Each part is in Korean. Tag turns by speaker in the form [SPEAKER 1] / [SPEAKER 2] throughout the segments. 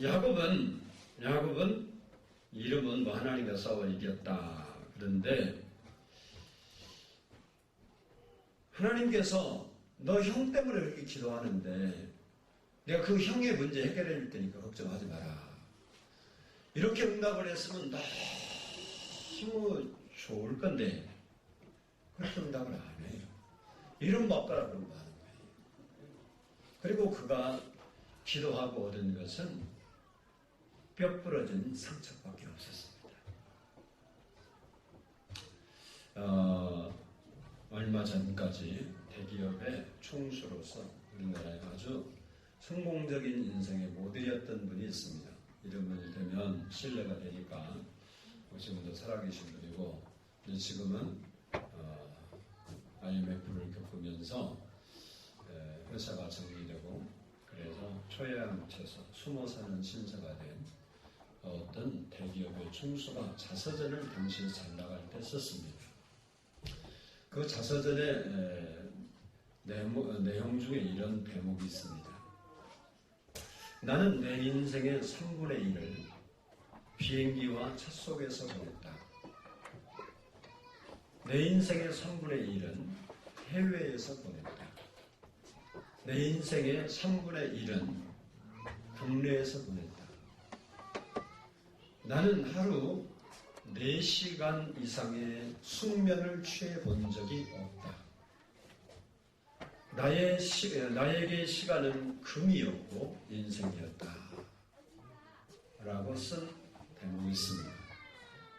[SPEAKER 1] 야곱은 이름은 뭐 하나님과 싸워 이겼다. 그런데 하나님께서 너 형 때문에 이렇게 기도하는데 내가 그 형의 문제 해결해 줄 테니까 걱정하지 마라. 이렇게 응답을 했으면 너무 좋을 건데 그렇게 응답을 안 해요. 이름 바꿔라 그런 거 하는 거예요. 그리고 그가 기도하고 얻은 것은 뼈 부러진 상처밖에 없었습니다. 얼마 전까지 대기업의 총수로서 우리나라에 아주 성공적인 인생의 모델이었던 분이 있습니다. 이름을 대면 신뢰가 되니까 지금도 살아계신 분이고 지금은 IMF를 겪으면서 회사가 정리되고 그래서 초예암쳐서 숨어 사는 신세가 된 어떤 대기업의 총수가 자서전을 당시 잘 나갈 때 썼습니다. 그 자서전의 내용 중에 이런 대목이 있습니다. 나는 내 인생의 3분의 1을 비행기와 차 속에서 보냈다. 내 인생의 3분의 1은 해외에서 보냈다. 내 인생의 3분의 1은 국내에서 보냈다. 나는 하루 4시간 이상의 숙면을 취해 본 적이 없다. 나에게 시간은 금이었고 인생이었다. 라고 쓴 대목이 있습니다.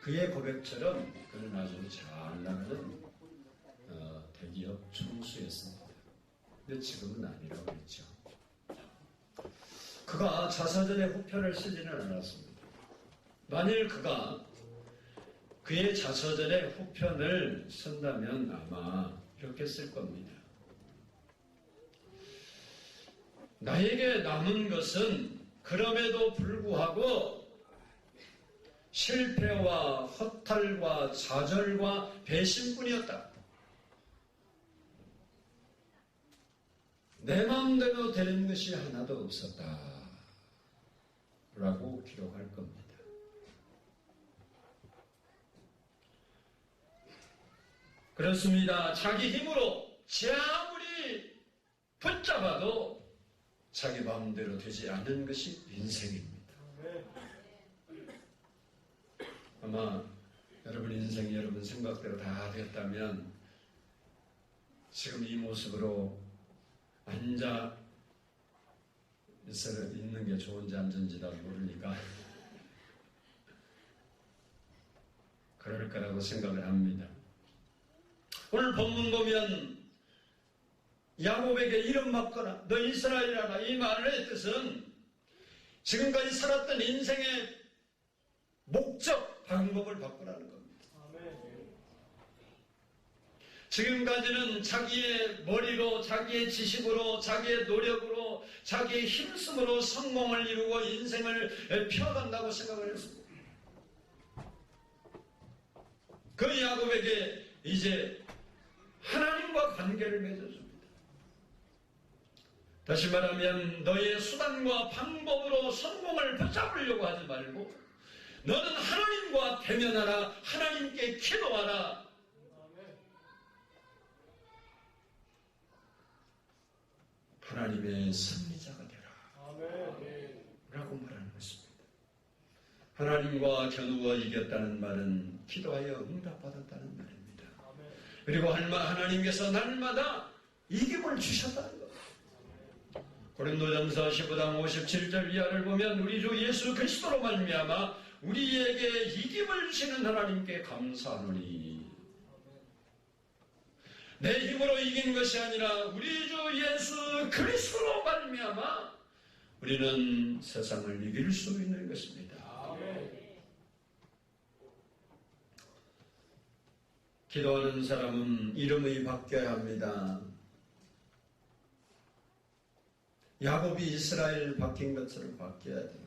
[SPEAKER 1] 그의 고백처럼 그는 아주 잘 나가는 대기업 총수였습니다. 근데 지금은 아니라고 했죠. 그가 자서전의 후편을 쓰지는 않았습니다. 만일 그가 그의 자서전의 후편을 쓴다면 아마 이렇게 쓸 겁니다. 나에게 남은 것은 그럼에도 불구하고 실패와 허탈과 좌절과 배신뿐이었다. 내 마음대로 되는 것이 하나도 없었다. 라고 기록할 겁니다. 그렇습니다. 자기 힘으로 아무리 붙잡아도 자기 마음대로 되지 않는 것이 인생입니다. 아마 여러분 인생이 여러분 생각대로 다 됐다면 지금 이 모습으로 앉아 있는 게 좋은지 안 좋은지 다 모르니까 그럴 거라고 생각을 합니다. 오늘 본문 보면 야곱에게 이름 바꿔라. 너 이스라엘이라. 이 말의 뜻은 지금까지 살았던 인생의 목적, 방법을 바꾸라는 겁니다. 지금까지는 자기의 머리로, 자기의 지식으로, 자기의 노력으로, 자기의 힘쓰므로 성공을 이루고 인생을 펴간다고 생각을 했습니다. 그 야곱에게 이제 하나님과 관계를 맺어줍니다. 다시 말하면 너의 수단과 방법으로 성공을 붙잡으려고 하지 말고 너는 하나님과 대면하라. 하나님께 기도하라. 하나님의 승리자가 되라. 라고 말하는 것입니다. 하나님과 겨누어 이겼다는 말은 기도하여 응답받았다는 말입니다. 그리고 하나님께서 날마다 이김을 주셨다는 겁니다. 고린도전서 15장 57절 이하를 보면 우리 주 예수 그리스도로 말미암아 우리에게 이김을 주시는 하나님께 감사하노니 내 힘으로 이긴 것이 아니라 우리 주 예수 그리스도로 말미암아 우리는 세상을 이길 수 있는 것입니다. 기도하는 사람은 이름이 바뀌어야 합니다. 야곱이 이스라엘 바뀐 것처럼 바뀌어야 돼요.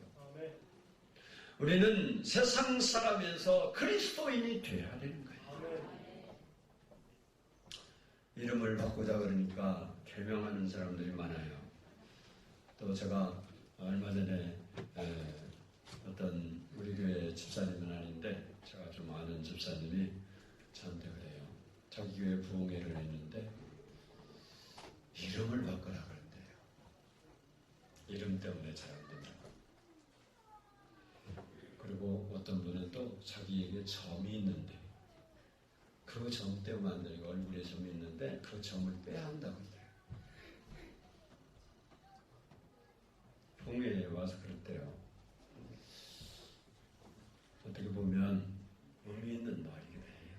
[SPEAKER 1] 우리는 세상 사람에서 그리스도인이 되어야 되는 거예요. 이름을 바꾸자 그러니까 개명하는 사람들이 많아요. 또 제가 얼마 전에 어떤 우리 교회 집사님은 아닌데 제가 좀 아는 집사님이 저한테 그래요. 자기 교회 부흥회를 했는데 이름을 바꾸라 그랬대요. 이름 때문에 잘 안 된다고. 그리고 어떤 분은 또 자기에게 점이 있는데 그 점 때문에 안 되니까 얼굴에 점이 있는데 그 점을 빼야 한다고 그래요. 부흥회에 와서 그랬대요. 어떻게 보면 의미 있는 말이기도 해요.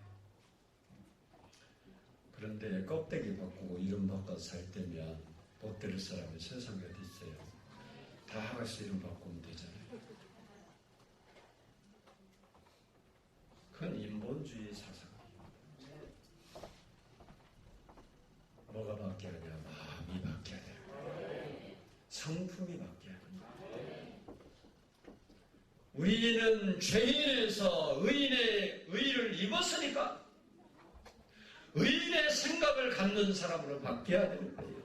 [SPEAKER 1] 그런데 껍데기 바꾸고 이름 바꿔서 살 때면 못 들을 사람이 세상에 어디 있어요. 다 같이 이름 바꾸면 되잖아요. 그건 인본주의 사상이에요. 뭐가 바뀌어야 하냐? 마음이 바뀌어야 돼요. 성품이 바뀌어야 합니다. 우리는 죄인에서 의인의 의를 입었으니까 의인의 생각을 갖는 사람으로 바뀌어야 되는 거예요.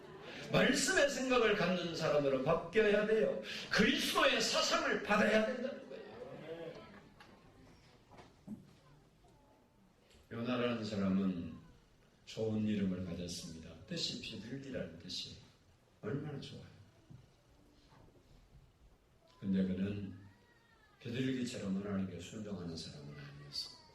[SPEAKER 1] 말씀의 생각을 갖는 사람으로 바뀌어야 돼요. 그리스도의 사상을 받아야 된다는 거예요. 요나라는 사람은 좋은 이름을 가졌습니다. 뜻이 비둘기라는 뜻이 얼마나 좋아요. 근데 그는 비둘기처럼 하나님께 순종하는 사람은 아니었습니다.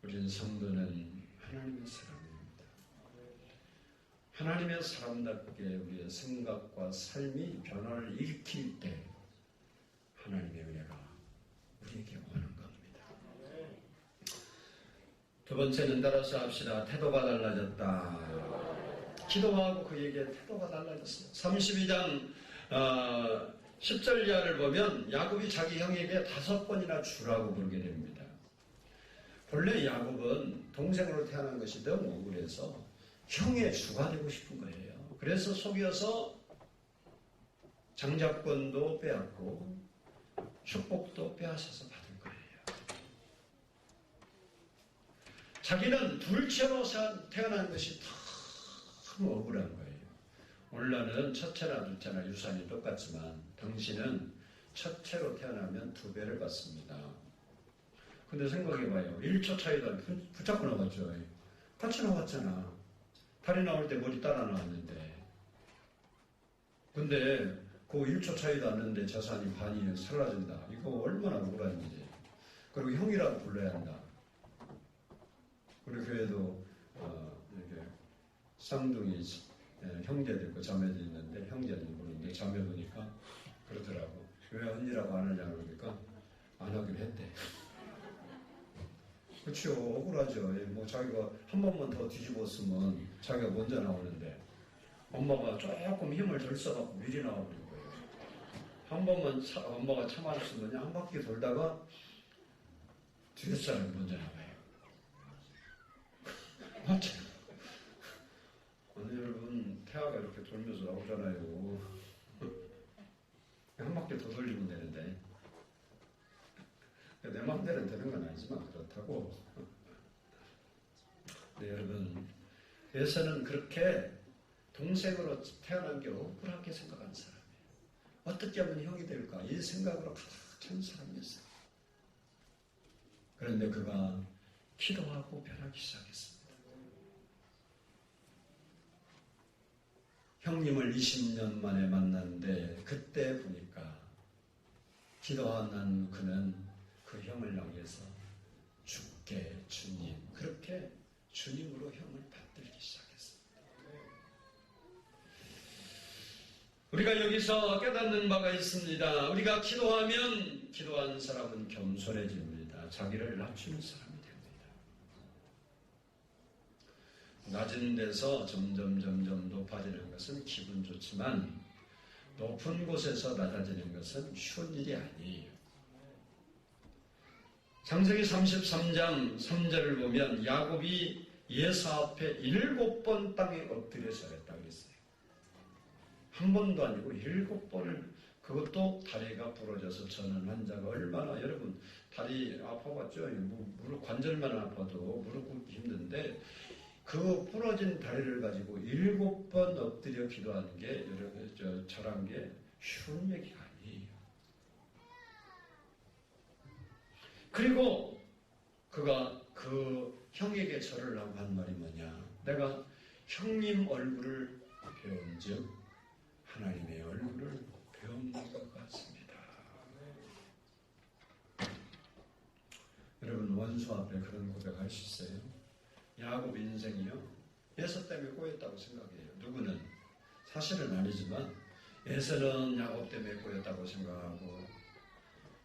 [SPEAKER 1] 우리는 성도는 하나님의 사람입니다. 하나님의 사람답게 우리의 생각과 삶이 변화를 일으킬 때 하나님의 은혜가 우리에게 오는 겁니다. 두 번째는 따라서 합시다. 태도가 달라졌다. 기도하고 그에게 태도가 달라졌어요. 32장 10절 이하를 보면 야곱이 자기 형에게 5번이나 주라고 부르게 됩니다. 본래 야곱은 동생으로 태어난 것이 너무 억울해서 형의 주가 되고 싶은 거예요. 그래서 속여서 장자권도 빼앗고 축복도 빼앗아서 받은 거예요. 자기는 둘째로 태어난 것이 너무 억울한 거예요. 오늘날은 첫째나 둘째나 유산이 똑같지만 당신은 첫째로 태어나면 2배를 받습니다. 근데 생각해봐요. 1초 차이도 붙잡고 나왔죠. 같이 나왔잖아. 다리 나올 때 머리 따라 나왔는데. 근데 그 1초 차이도 안 났는데 재산이 반이 사라진다. 이거 얼마나 억울한 일이에요. 그리고 형이라고 불러야 한다. 우리 교회도 이렇게 쌍둥이 형제도 있고 자매도 있는데 형제는 모르는데 자매 보니까 그러더라고. 왜 언니라고 안 하냐고 그러니까 안 하기로 했대. 그렇죠. 억울하죠. 뭐 자기가 한 번만 더 뒤집었으면 자기가 먼저 나오는데 엄마가 조금 힘을 덜 써갖고 미리 나와버린 거예요. 한 번만 엄마가 참았으면 한 바퀴 돌다가 뒤에 사람이 먼저 나와요. 맞죠? 아니 여러분 태아가 이렇게 돌면서 나오잖아요. 한 바퀴 더 돌리면 되는데 내 마음대로는 되는 건 아니지만 그렇다고. 네, 여러분 에서는 그렇게 동생으로 태어난 게 억울하게 생각하는 사람이에요. 어떻게 하면 형이 될까 이 생각으로 가득 찬 사람이었어요. 그런데 그가 기도하고 변하기 시작했습니다. 형님을 20년 만에 만났는데 그때 보니까 기도하는 그는 그 형을 향해서 주께 주님 그렇게 주님으로 형을 받들기 시작했습니다. 우리가 여기서 깨닫는 바가 있습니다. 우리가 기도하면 기도하는 사람은 겸손해집니다. 자기를 낮추는 사람이 됩니다. 낮은 데서 점점 높아지는 것은 기분 좋지만 높은 곳에서 낮아지는 것은 쉬운 일이 아니에요. 창세기 33장 3절을 보면 야곱이 예사 앞에 7번 땅에 엎드려 절했다고 했어요. 한 번도 아니고 7번을 그것도 다리가 부러져서 저는 환자가 얼마나 여러분 다리 아파봤죠? 무릎 관절만 아파도 무릎 꿇기 힘든데 그 부러진 다리를 가지고 7번 엎드려 기도하는 게 저란 게 쉬운 얘기가 아니에요. 그리고 그가 그 형에게 절을 하고 한 말이 뭐냐? 내가 형님 얼굴을 배운 즉 하나님의 얼굴을 배운 것 같습니다. 여러분, 원수 앞에 그런 고백할 수 있어요? 야곱 인생이요, 에서 때문에 꼬였다고 생각해요. 누구는? 사실은 아니지만 에서는 야곱 때문에 꼬였다고 생각하고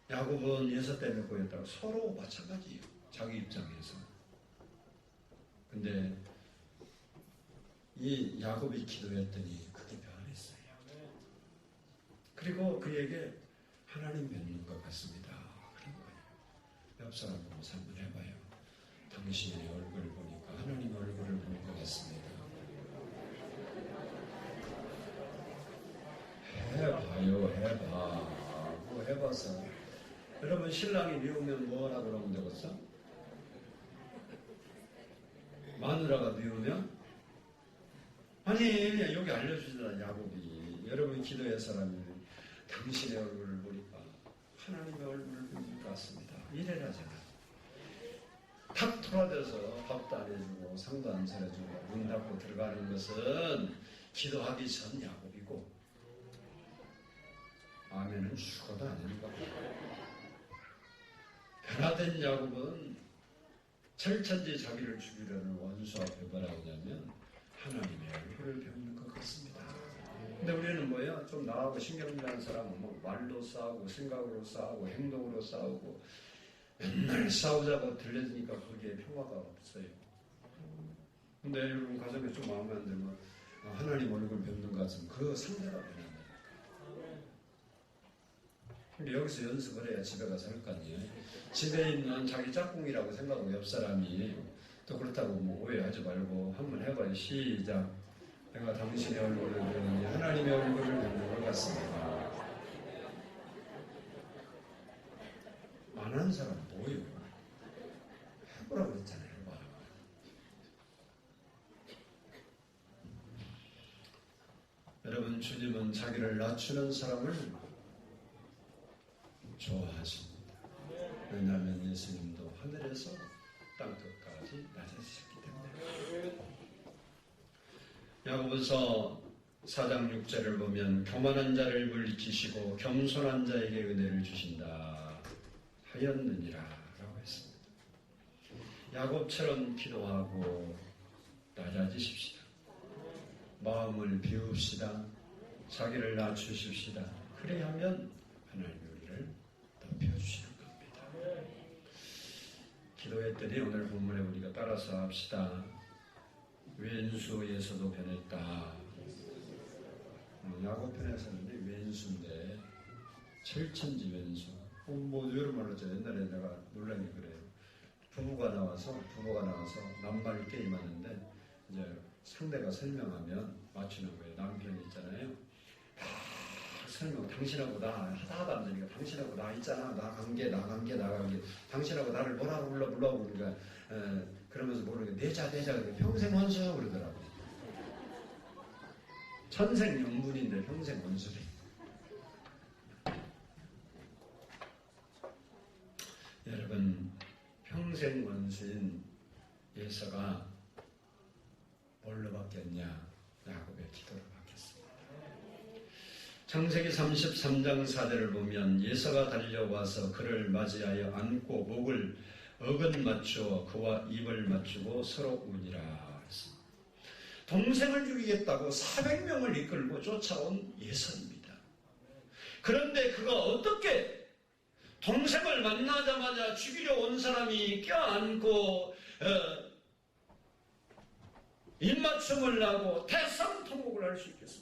[SPEAKER 1] 야곱은 에서 때문에 꼬였다고, 서로 마찬가지예요. 자기 입장에서. 근데 이 야곱이 기도했더니 그게 변했어요. 그리고 그에게 하나님 뵙는 것 같습니다. 그런 거예요. 옆 사람 보면서 한번 해봐요. 당신의 얼굴을 보니까 하나님의 얼굴을 볼 것 같습니다. 해봐요. 뭐 해봐서. 여러분, 신랑이 미우면 뭐하라 그러면 되겠어? 마누라가 미우면? 아니, 여기 알려주잖아, 야곱이. 여러분, 기도의 사람이 당신의 얼굴을 보니까 하나님의 얼굴을 볼 것 같습니다. 이래라잖아. 탁 토라져서 밥도 안 해주고 상도 안 차려주고 문 닫고 들어가는 것은 기도하기 전 야곱이고, 아멘은 죽어도 아닌 겁니다. 변화된 야곱은 철천지 자기를 죽이려는 원수 앞에 뭐라고 하냐면 하나님의 얼굴을 배우는 것 같습니다. 근데 우리는 뭐야? 좀 나하고 신경질하는 사람은 뭐 말로 싸우고 생각으로 싸우고 행동으로 싸우고 맨날 싸우자고 들려주니까 거기에 평화가 없어요. 근데 여러분, 가정에 좀 마음에 안 들면 하나님 얼굴 뵙는 것 같으면 그 상대가 변한다니까. 근데 여기서 연습을 해야 집에 가서 할 거 아니에요. 집에 있는 자기 짝꿍이라고 생각하고 옆 사람이 또 그렇다고 뭐 오해하지 말고 한번 해봐요. 시작. 내가 당신의 얼굴을 보니 하나님의 얼굴을 보는 것 같습니다. 안 하는 사람 뭐예요? 해보라고 했잖아요. 해봐. 여러분, 주님은 자기를 낮추는 사람을 좋아하십니다. 왜냐하면 예수님도 하늘에서 땅끝까지 낮아지셨기 때문에. 야고보서 4장 6절을 보면 교만한 자를 물리치시고 겸손한 자에게 은혜를 주신다 하였느니라 라고 했습니다. 야곱처럼 기도하고 낮아지십시다. 마음을 비웁시다. 자기를 낮추십시다. 그래야 하면 하나님이 우리를 덮여주시는 겁니다. 기도했더니 오늘 본문에 우리가 따라서 합시다. 왼수에서도 변했다. 야곱 편에서는 왼수인데 철천지 왼수. 뭐 여러 말로 저 옛날에 내가 놀란 게 그래요. 부부가 나와서 낱말 게임하는데 이제 상대가 설명하면 맞추는 거예요. 남편이 있잖아요. 다 설명, 당신하고 나 하다도 안 되니까 당신하고 나 있잖아. 나 관계. 당신하고 나를 뭐라고 불러 그러니까 그러면서 모르니까 내자 평생 원수 그러더라고. 천생연분인데 평생 원수래. 여러분, 평생 원수인 예서가 뭘로 바뀌었냐? 야곱의 기도로 바뀌었습니다. 창세기 33장 4절을 보면 예서가 달려와서 그를 맞이하여 안고 목을 어긋 맞추어 그와 입을 맞추고 서로 우니라 했습니다. 동생을 죽이겠다고 400명을 이끌고 쫓아온 예서입니다. 그런데 그가 어떻게 동생을 만나자마자 죽이려 온 사람이 껴안고 입맞춤을 하고 대상통곡을 할 수 있겠습니까?